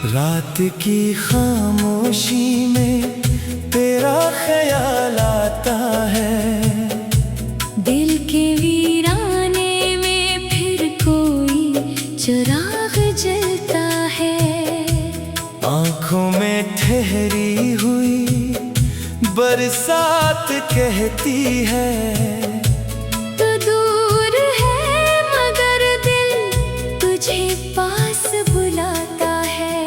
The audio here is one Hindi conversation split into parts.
रात की खामोशी में तेरा ख्याल आता है। दिल के वीराने में फिर कोई चिराग जलता है। आँखों में ठहरी हुई बरसात कहती है, तो दूर है मगर दिल तुझे पास बुलाता है।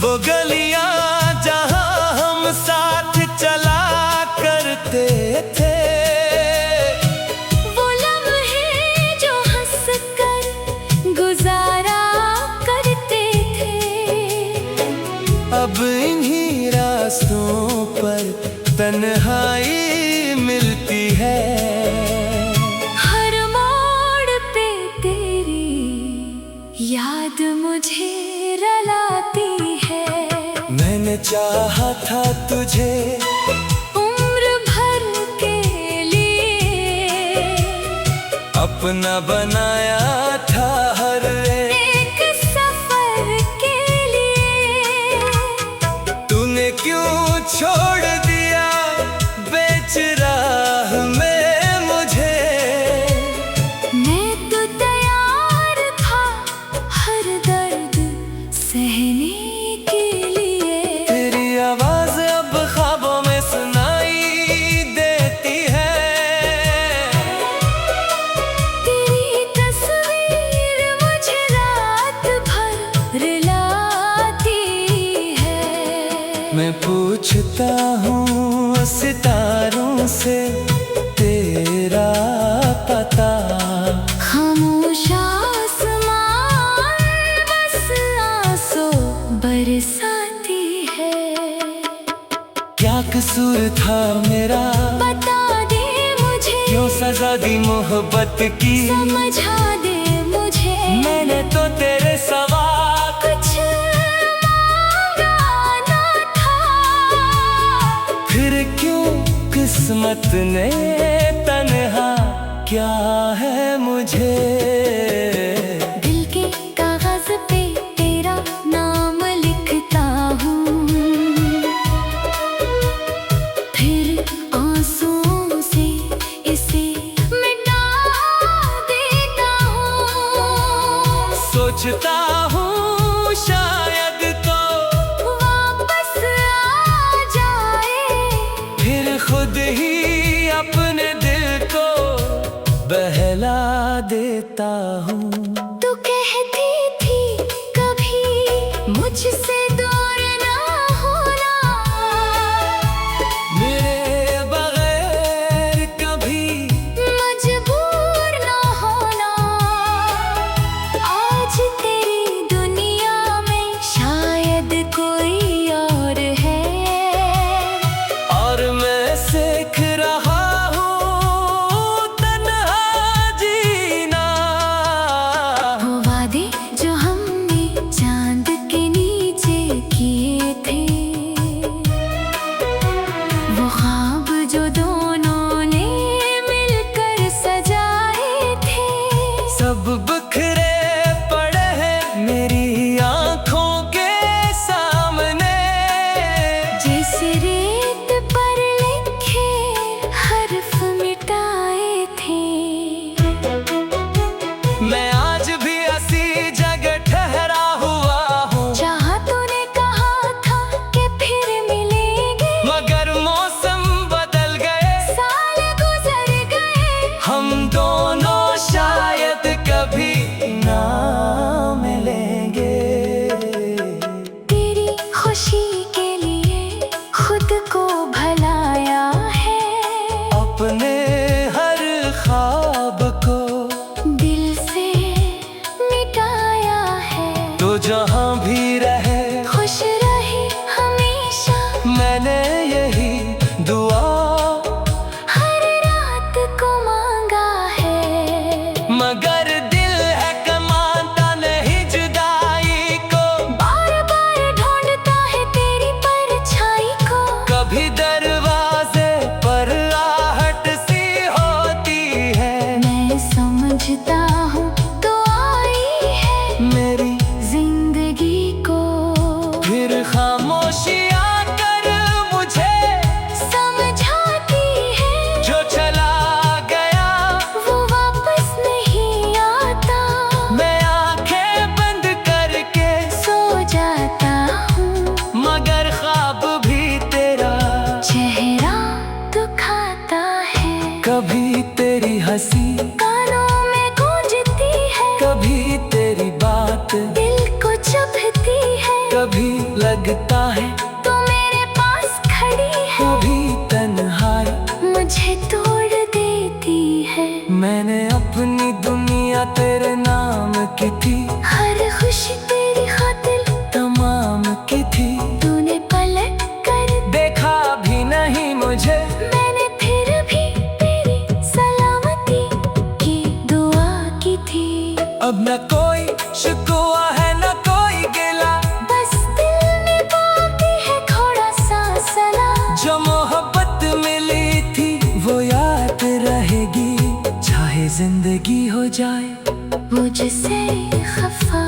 वो गलियां जहां हम साथ चला करते थे, वो लम्हे जो हंस कर गुजारा करते थे। अब इन्हीं रास्तों पर तन्हाई मिलती है। हर मोड़ पे तेरी याद मुझे रुलाती है। मैंने चाहा था तुझे उम्र भर के लिए, अपना बनाया था हर एक सफर के लिए। तूने क्यों छोड़ दिया बेच राह में मुझे। मैं तो तैयार था हर दर्द सहने के लिए। तेरी आवाज अब ख्वाबों में सुनाई देती है। तेरी तस्वीर मुझे रात भर रुलाती है। मैं पूछता हूँ सितारों से तेरा पता। खामोश आसमान बस आंसू बरसाती है। क्या कसूर था मेरा, बता दे मुझे, क्यों सजा दी मोहब्बत की। समझा दे मुझे, मैंने तो तेरे सवा कुछ मांगा ना था। फिर क्यों किस्मत ने तन्हा क्या है मुझे। दिल के कागज पे तेरा नाम लिखता हूँ, फिर आंसुओं से इसे मिटा देता हूँ। सोचता हूँ शायद तो वापस आ जाए, फिर खुद ही अपने दिल को बहला देता हूँ। तू कहती थी कभी मुझसे दूर ना होना, मेरे बगैर कभी मजबूर ना होना। आज तेरी दुनिया में शायद कोई और है, और मैं सीख रहा हूँ तन्हा जीना। वो वादे जो हमने चांद के नीचे किए थे, वो ख्वाब जो दोनों ने मिलकर सजाए थे, सब बिखरे पड़े हैं मेरी आंखों के सामने। जैसे रेत पर लिखे हर्फ मिटाए थे। मैं आज भी ऐसी जगह ठहरा हुआ हूँ, जहाँ तूने कहा था कि फिर मिलेंगे, मगर मौसम बदल गए, साल गुजर गए। हम दोनों शायद कभी ना मिलेंगे। तेरी खुशी के लिए खुद को भलाया है, अपने हर ख्वाब को दिल से मिटाया है। तो जहाँ भी रहे खुश रहे हमेशा, मैंने यही दुआ हर रात को मांगा है। मगर दिल है कमाता नहीं जुदाई को, बार बार ढूंढता है तेरी परछाई को। कभी दरवाजे पर आहट सी होती है। मैं समझता हूँ तो आई है मेरी कोई तेरी बात दिल को चुभती है, कभी लगता है तू मेरे पास खड़ी है, कभी तन्हाई मुझे तोड़ देती है। मैंने अपनी दुनिया तेरे नाम की थी, हर खुशी तेरी खातिर तमाम की थी। तूने पलट कर देखा भी नहीं मुझे, मैंने फिर भी तेरी सलामती की दुआ की थी। अब न कोई शिकवा है न कोई गिला, बस दिल में बाकी है थोड़ा सा सला। जो मोहब्बत मिली थी वो याद रहेगी, चाहे जिंदगी हो जाए मुझसे खफा,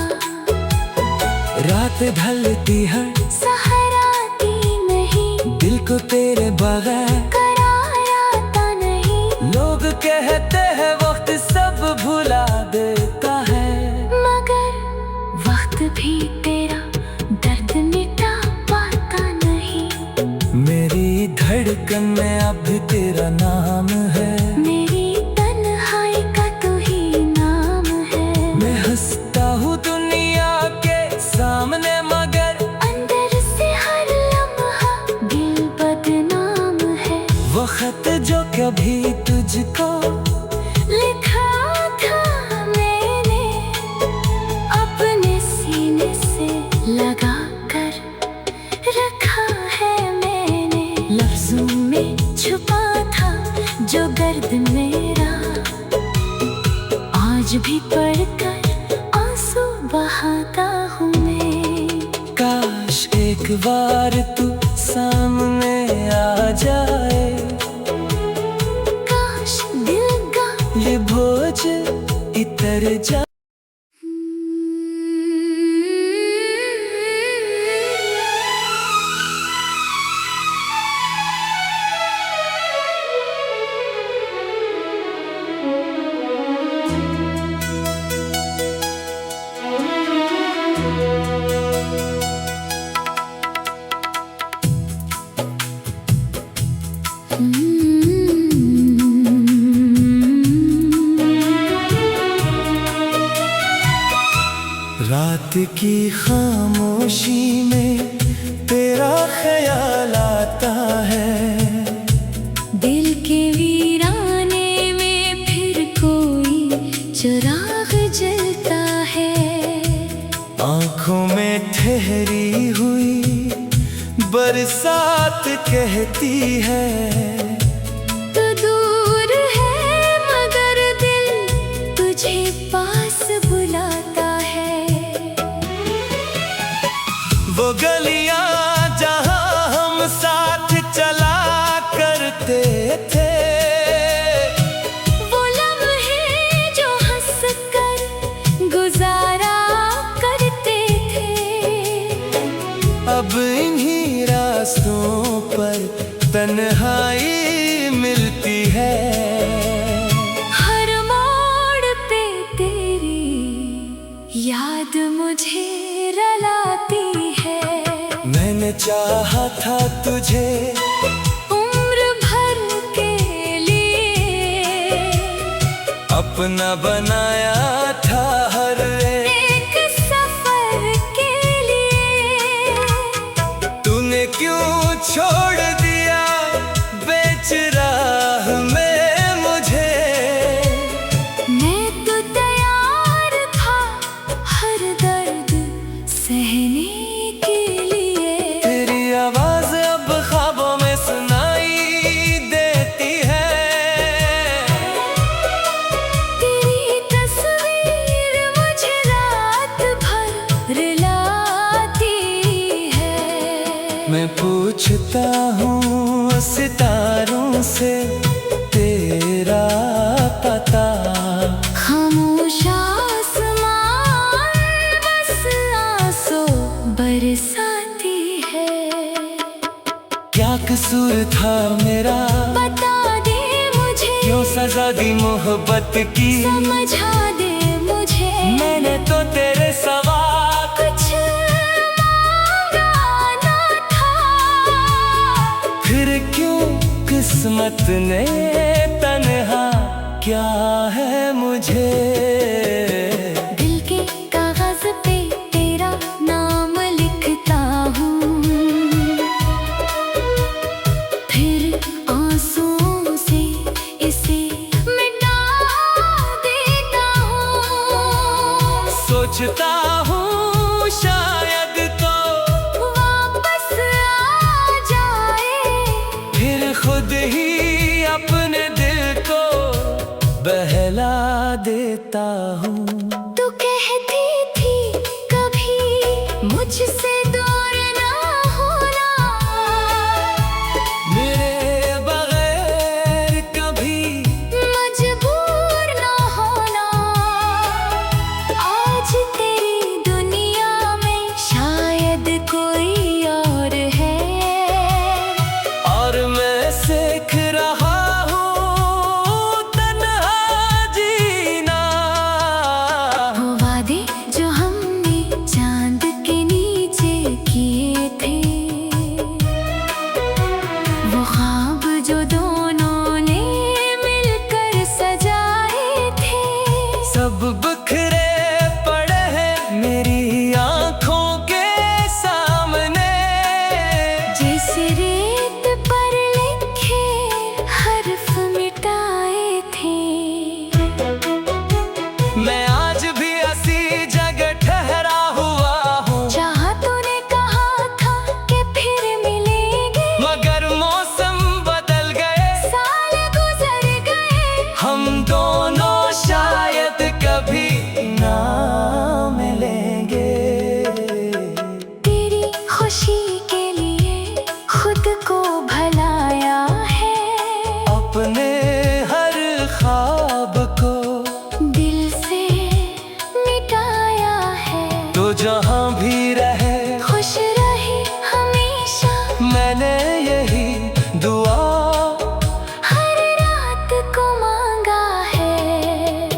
रात ढलती है सहाराती नहीं, दिल को तेरे बगैर करार आता नहीं। लोग कहते हैं वक्त सब भुला देता है, मगर वक्त भी तेरा दर्द मिटा पाता नहीं। मेरी धड़कन में अब तेरा नाम है, मेरी तन्हाई का तू ही नाम है। मैं हंसता हूँ दुनिया के सामने मगर अंदर से हर लम्हा दिल बदनाम है। वो खत जो कभी तुझको लिखा था मैंने अपने सीने से लगा कर रखा है मैंने। लफ्जों में छुपा था जो दर्द मेरा, आज भी पढ़कर आंसू बहाता हूँ मैं। काश एक बार तू सामने आ जाए, काश दिल का ये बोझ इतर जाए। रात की खामोशी में तेरा ख्याल आता है, दिल के वीराने में फिर कोई चिराग जलता है। आँखों में ठहरी हुई बरसात कहती है, तो दूर है मगर दिल तुझे पास बुलाता है। वो गलियां जहाँ हम साथ चला करते थे, वो लम्हे जो हंस कर गुजारा करते थे। अब इन्हीं रास्तों पर तन्हाई मिलती है। हर मोड़ पे तेरी याद मुझे रलाती है। मैंने चाहा था तुझे उम्र भर के लिए, अपना बनाया था हर एक सफर के लिए। तूने क्यों छोड़ दिया बेच राह में मुझे, मैं तो तैयार था हर दर्द सहने के लिए। तेरी आवाज अब ख्वाबों में सुनाई देती है, तेरी तस्वीर मुझे रात भर रुलाती है। मैं पूछता हूँ सितारों से तेरा पता, खामोश आसमान बस आंसू बरसाती है। क्या कसूर था मेरा, बता दे मुझे, क्यों सजा दी मोहब्बत की। समझा दे मुझे, मैंने तो तेरे सवा कुछ मांगा ना था। फिर क्यों किस्मत ने तन्हा क्या है मुझे। दिल के सोचता हूँ शायद तो वापस आ जाए, फिर खुद ही अपने दिल को बहला देता हूँ। तू कहती थी कभी मुझसे दूर ना होना, मेरे बगैर कभी मजबूर ना होना। आज तेरी दुनिया में शायद कोई और है, और मैं सीख रहा हूँ तन्हा जीना। वो वादे जो हमने चांद के नीचे किए थे, वो ख्वाब जो दोनों ने मिलकर सजाए थे, सब बिखरे पड़े हैं मेरी आंखों के सामने। जैसे रेत पर लिखे हर्फ मिटाए थे। मैं आज भी ऐसी जगह ठहरा हुआ हूँ, जहाँ तूने कहा था कि फिर मिलेंगे, मगर मौसम बदल गए, साल गुजर गए, हम दोनों शायद कभी ना मिलेंगे। तेरी खुशी के लिए खुद को भलाया है, अपने हर ख्वाब को दिल से मिटाया है। तो जहाँ भी रहे खुश रहे हमेशा, मैंने यही दुआ हर रात को मांगा है।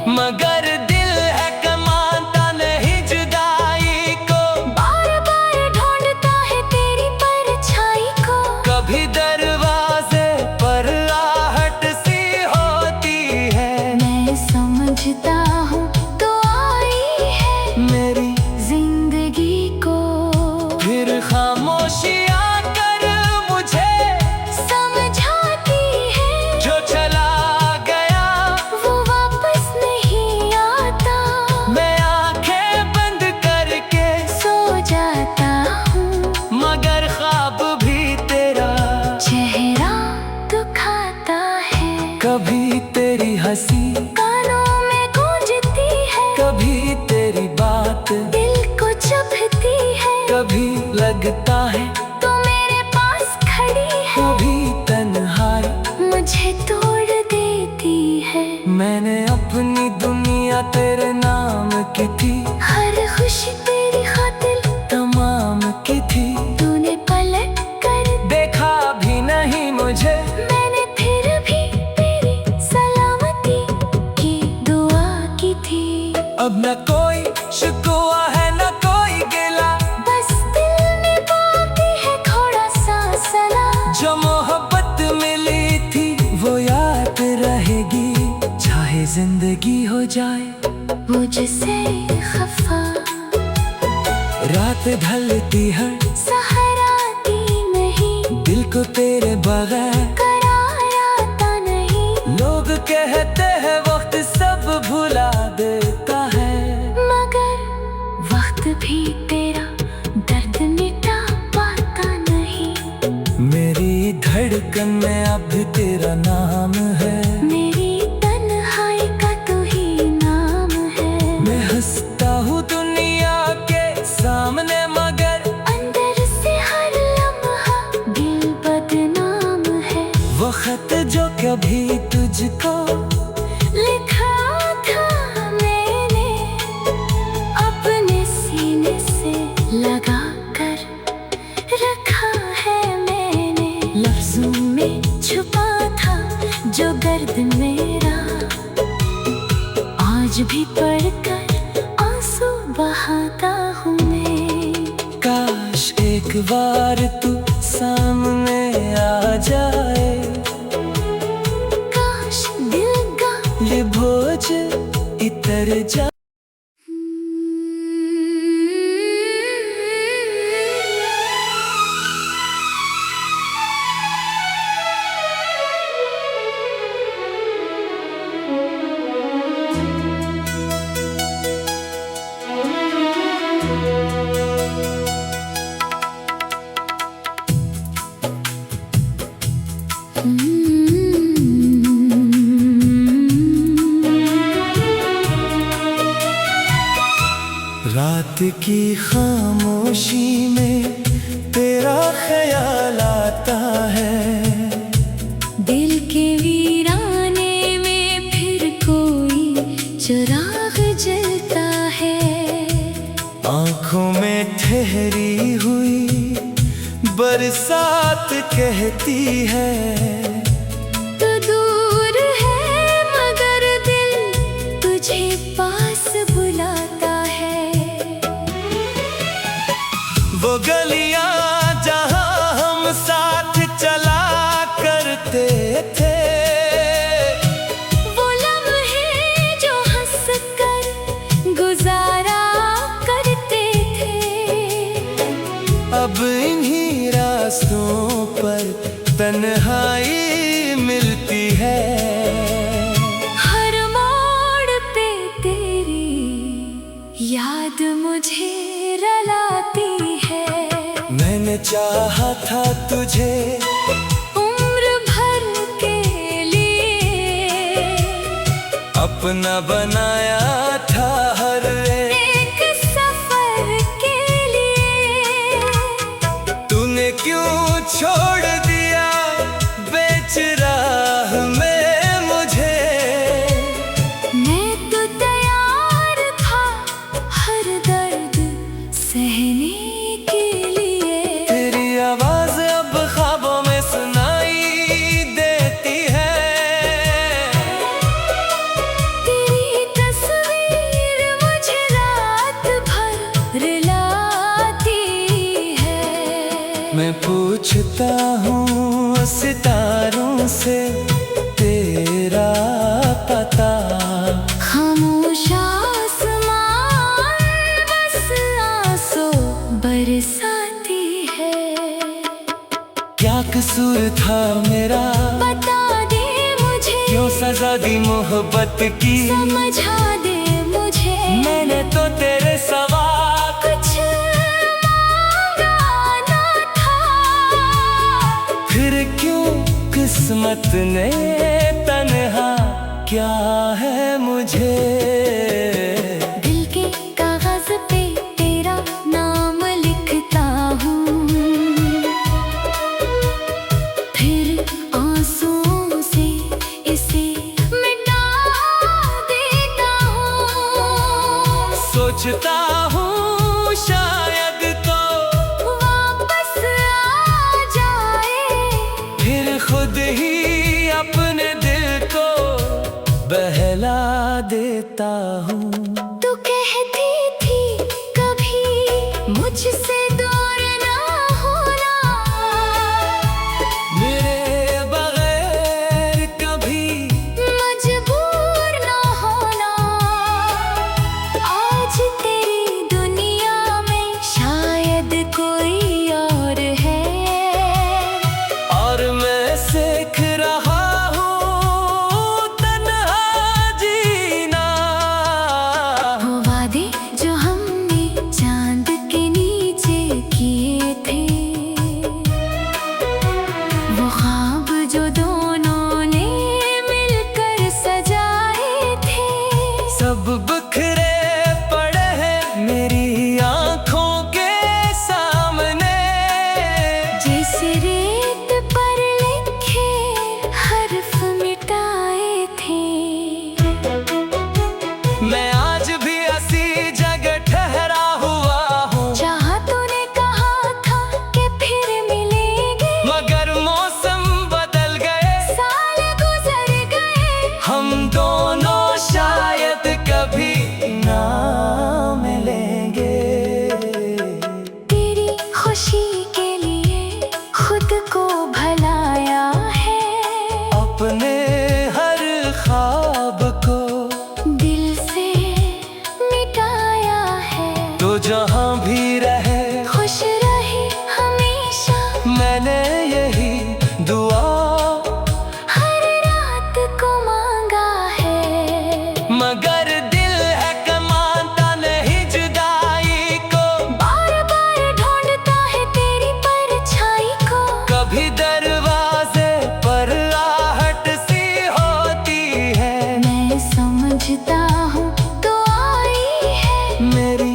मगर दिल है कमाता नहीं जुदाई को, बार बार ढूंढता है तेरी परछाई को। कभी दरवाजे पर आहट सी होती है, मैं समझता हूँ तो आई है मेरी जिंदगी को, फिर खामोशियाँ कर मुझे समझाती है। जो चला गया वो वापस नहीं आता, मैं आंखें बंद करके सो जाता हूँ, मगर ख्वाब भी तेरा चेहरा दुखाता है। कभी तेरी हंसी कानों में गूंजती है, कभी तेरी बात दिल को चुभती है। कभी लगता है तो मेरे पास खड़ी है, कभी तन्हाई मुझे तोड़ देती है। मैंने अपनी दुनिया तेरे नाम की थी, हर खुशी तेरी खातिर तमाम की थी, तूने पलट कर देखा भी नहीं मुझे, मैंने फिर भी तेरी सलामती की दुआ की थी। अब न कोई शिकवा है न कोई गिला, बस दिल में बाकी है थोड़ा सा सला। जो मोहब्बत मिली थी वो याद रहेगी, चाहे जिंदगी हो जाए मुझसे खफा, रात ढलती है सहाराती नहीं, दिल को तेरे बगैर। करार आता नहीं, लोग कहते हैं वक्त सब भुला देता है, मगर वक्त भी तेरा दर्द मिटा पाता नहीं। मेरी धड़कन में अब तेरा नाम है, मेरी तन्हाई का तू ही नाम है। मैं हंसता हूँ दुनिया के सामने, मगर अंदर से हर लम्हा दिल बदनाम है। वो खत जो कभी तुझको लिखा था मैंने, अपने सीने से लगा कर रखा है मैंने। लफ्जों में छुपा था जो दर्द मेरा, आज भी पढ़कर आंसू बहाता हूँ मैं। काश एक बार तू सामने आ जाए, काश दिल का ये बोझ इतर जा। रात की खामोशी में तेरा ख्याल आता है। दिल के वीराने में फिर कोई चिराग जलता है। आँखों में ठहरी हुई बरसात कहती है, तो दूर है मगर दिल तुझे पास बुलाता है। वो गलियां जहां हम साथ चला करते थे, वो लम्हे जो हंस कर गुजारा करते थे। अब इन्हीं रास्तों पर तन्हाई मिलती है। हर मोड़ पे तेरी याद मुझे रुलाती है। मैंने चाहा था तुझे उम्र भर के लिए, अपना बनाया था हर एक सफर के लिए। तूने क्यों छोड़ दिया बेच राह में मुझे। मैं तो तैयार था हर दर्द सहने के लिए। तेरी आवाज अब ख्वाबों में सुनाई देती है। तेरी तस्वीर मुझे रात भर रुलाती है। मैं पूछता हूँ सितारों से तेरा पता। खामोश आसमान बस आंसू बरसाती है। क्या कसूर था मेरा, बता दे मुझे, क्यों सजा दी मोहब्बत की। समझा दे मुझे, मैंने तो तेरे सवा कुछ मांगा ना था। फिर क्यों किस्मत ने तन्हा क्या है मुझे। दिल के कागज पे तेरा नाम लिखता हूँ, फिर आंसुओं से इसे मिटा देता हूँ। सोचता हूँ शायद तो वापस आ जाए, फिर खुद ही अपने दिल को बहला देता हूँ। तू कहती थी कभी मुझसे दूर ना होना, मेरे बगैर कभी मजबूर ना होना। आज तेरी दुनिया में शायद कोई और है, और मैं सीख रहा हूँ तन्हा जीना। वो वादे जो हमने चांद के नीचे किए थे, वो ख्वाब जो दोनों ने मिलकर सजाए थे, सब बिखरे पड़े हैं मेरी आंखों के सामने। जैसे रेत पर लिखे हर्फ मिटाए थे। मैं आज भी ऐसी जगह ठहरा हुआ हूँ, चाहा तूने कहा था कि फिर मिलेंगे, मगर मौसम बदल गए, साल गुजर गए। हम दोनों शायद कभी ना मिलेंगे। तेरी खुशी के लिए खुद को भलाया है, अपने हर ख्वाब को दिल से मिटाया है। तो जहाँ भी रहे खुश रहे हमेशा, मैंने यही दुआ हर रात को मांगा है। मगर दिल है कमाता नहीं जुदाई को, बार बार ढूंढता है तेरी परछाई को। कभी दरवाजे पर आहट सी होती है। मैं समझता हूँ तो आई है, मेरी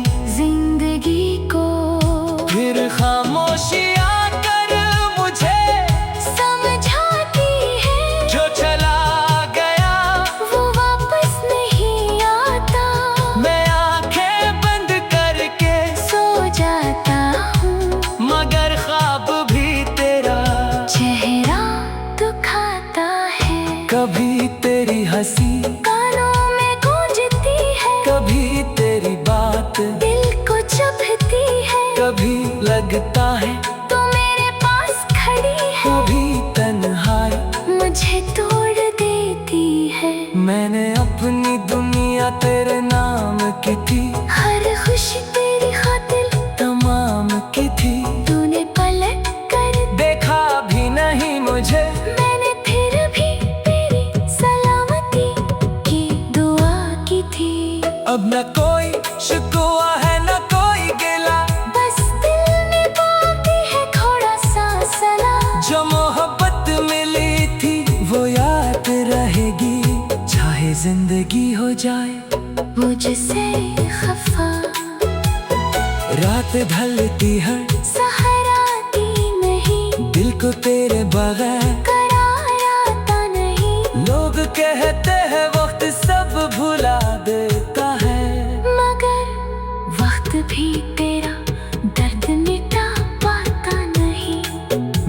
रात ढलती है सहराती नहीं, दिल को तेरे बगैर करार आता नहीं। लोग कहते हैं वक्त सब भुला देता है, मगर वक्त भी तेरा दर्द मिटा पाता नहीं।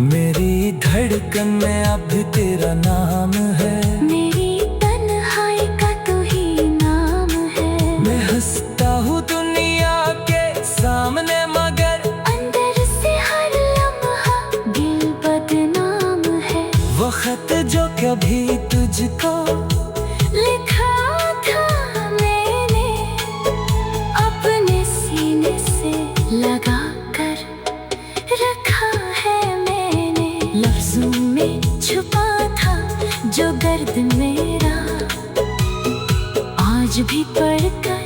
मेरी धड़कन में अब भी तेरा नाम है, मेरी तन्हाई का तू ही नाम है। मैं हंसता हूँ दुनिया के सामने मगर अंदर से हर लम्हा दिल बदनाम है। वो खत जो कभी तुझको लिखा था मैंने अपने सीने से लगा कर रखा है मैंने। लफ्जों में छुपा था जो दर्द मेरा, आज भी पढ़कर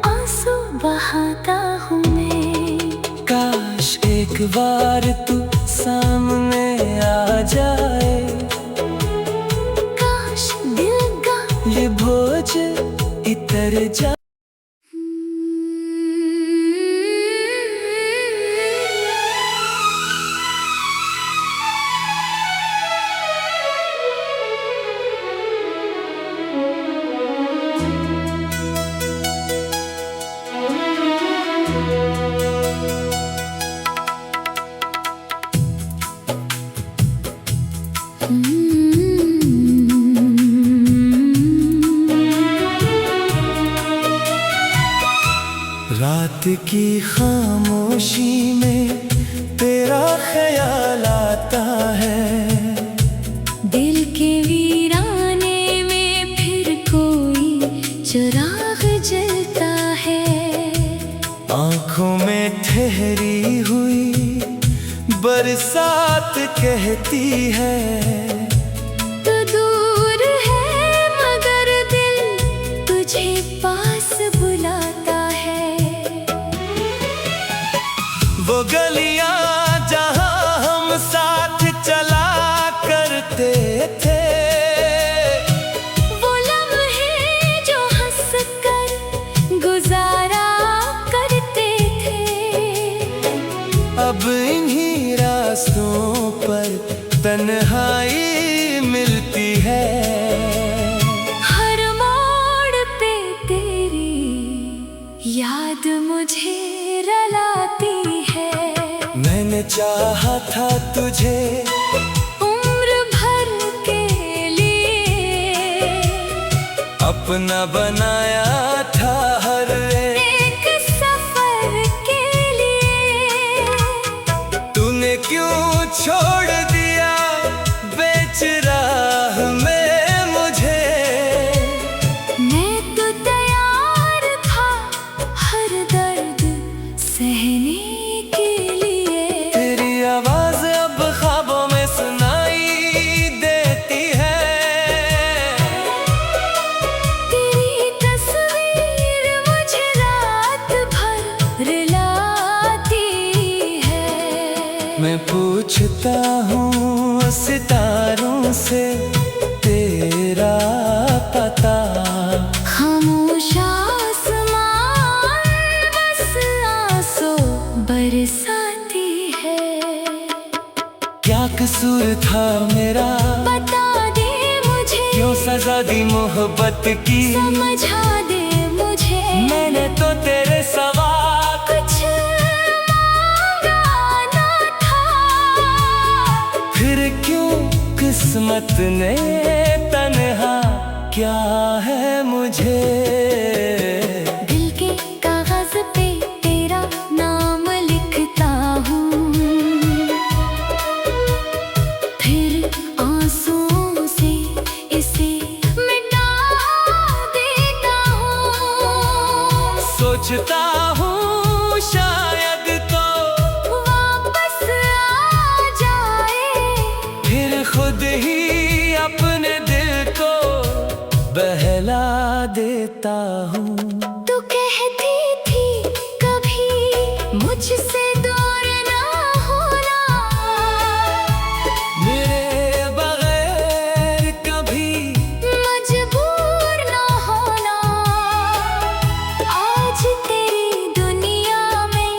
आंसू बहाता हूँ मैं। काश एक बार तू सामने आ जाए, काश दिल का ये बोझ इतर जाए। रात की खामोशी में तेरा ख्याल आता है, दिल के वीराने में फिर कोई चिराग जलता है। आंखों में ठहरी हुई बरसात कहती है, तो दूर है मगर दिल तुझे पास बुलाता है। वो गलियां जहां हम साथ चला करते थे, वो लम्हे जो हंस कर गुजारा करते थे। अब इन्हीं रास्तों पर तन्हाई मिलती है। हर मोड़ पे तेरी याद मुझे रुलाती है। मैंने चाहा था तुझे उम्र भर के लिए, अपना बनाया था हर एक सफर के लिए। तूने क्यों छोड़ दिया बेच राह में मुझे, मैं तो तैयार था हर दर्द सहने के लिए। तेरी आवाज अब ख्वाबों में सुनाई देती है, तेरी तस्वीर मुझे रात भर रुलाती है। मैं पूछता हूँ सितारों से तेरा पता, खामोश आसमान बस आंसू बरसाती है। क्या कसूर था मेरा, बता दे मुझे, क्यों सजा दी मोहब्बत की। समझा दे मुझे, मैंने तो तेरे सवा कुछ मांगा ना था। फिर क्यों किस्मत ने तन्हा क्या है मुझे। दिल के कागज पे तेरा नाम लिखता हूँ, फिर आंसुओं से इसे मिटा देता हूँ। सोचता हूँ शायद तो वापस आ जाए, फिर खुद ही अपने दिल को बहला देता हूँ। तू कहती थी कभी मुझसे दूर ना होना, मेरे बगैर कभी मजबूर ना होना। आज तेरी दुनिया में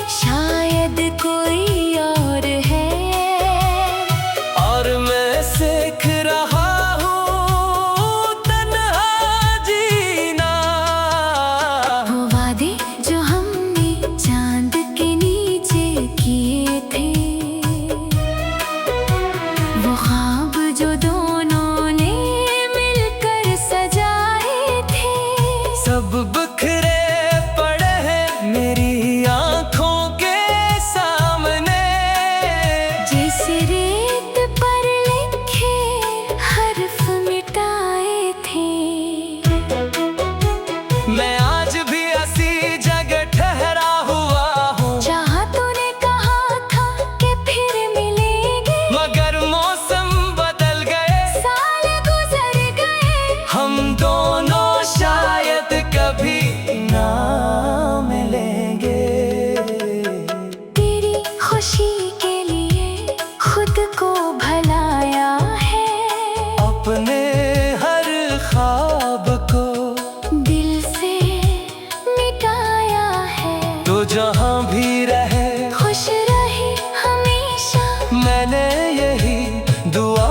जहाँ भी रहे खुश रहे हमेशा, मैंने यही दुआ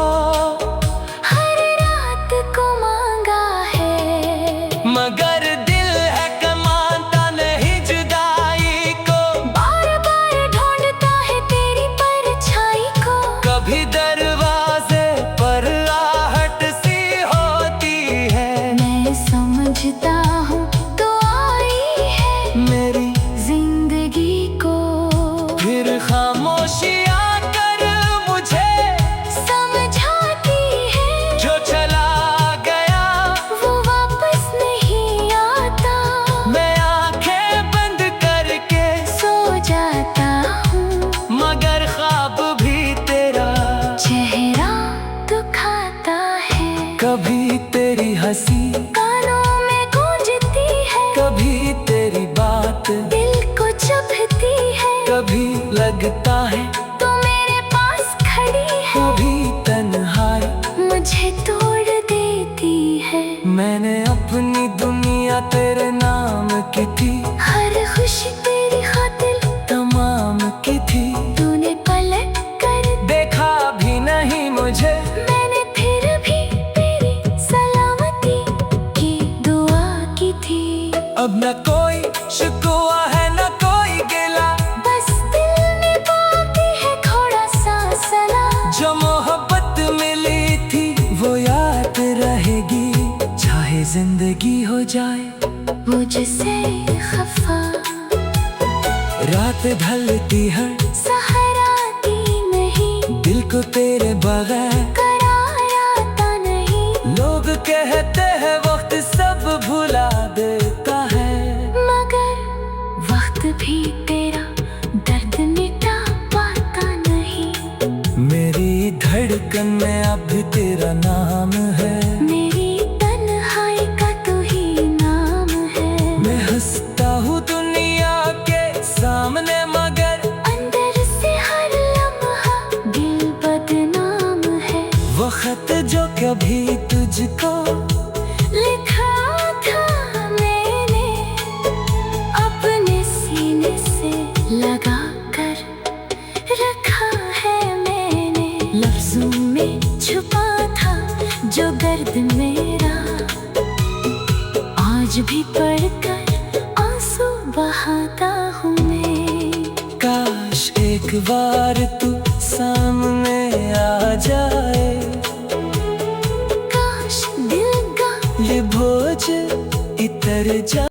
हर रात को मांगा है। मगर दिल है कमाता नहीं जुदाई को, बार बार ढूंढता है तेरी परछाई को। कभी दरवाजे पर आहट सी होती है, मैं समझता हूँ तो आई है मेरी जिंदगी को। फिर खामोशियाँ कर मुझे समझाती है जो चला गया वो वापस नहीं आता। मैं आंखें बंद करके सो जाता हूँ मगर ख्वाब भी तेरा चेहरा दुखाता है। कभी तेरी हंसी कानों में गूंजती है, कभी तेरी बात दिल को चुभती है। कभी लगता है तो मेरे पास खड़ी है, कभी तन्हाई मुझे तोड़ देती है। मैंने अपनी दुनिया तेरे नाम की थी, हर खुशी तेरी खातिर तमाम की थी। तूने पलट कर देखा भी नहीं मुझे, मैंने फिर भी तेरी सलामती की दुआ की थी। अब न कोई शिकवा है न कोई गिला, बस दिल में बाकी है थोड़ा सा सला। जो मोहब्बत मिली थी वो याद रहेगी, चाहे जिंदगी हो जाए मुझसे खफा रात ढलती हर सहाराती नहीं, दिल को तेरे बगैर करार आता नहीं। लोग कहते हैं वक्त सब भुला देता है, मगर वक्त भी तेरा दर्द मिटा पाता नहीं। मेरी धड़कन में अब भी तेरा नाम है, मेरी तन्हाई का तू ही नाम है। मैं हंसता हूँ दुनिया के सामने मगर अंदर से हर लम्हा दिल बदनाम है। वो खत जो कभी तुझको लिखा था मैंने अपने सीने से लगा कर रखा है मैंने। लफ्जों में छुपा था जो दर्द मेरा, आज भी पढ़कर आंसू बहाता हूँ मैं। काश एक बार तू सामने आ जाए, काश दिल का ये बोझ इतर जा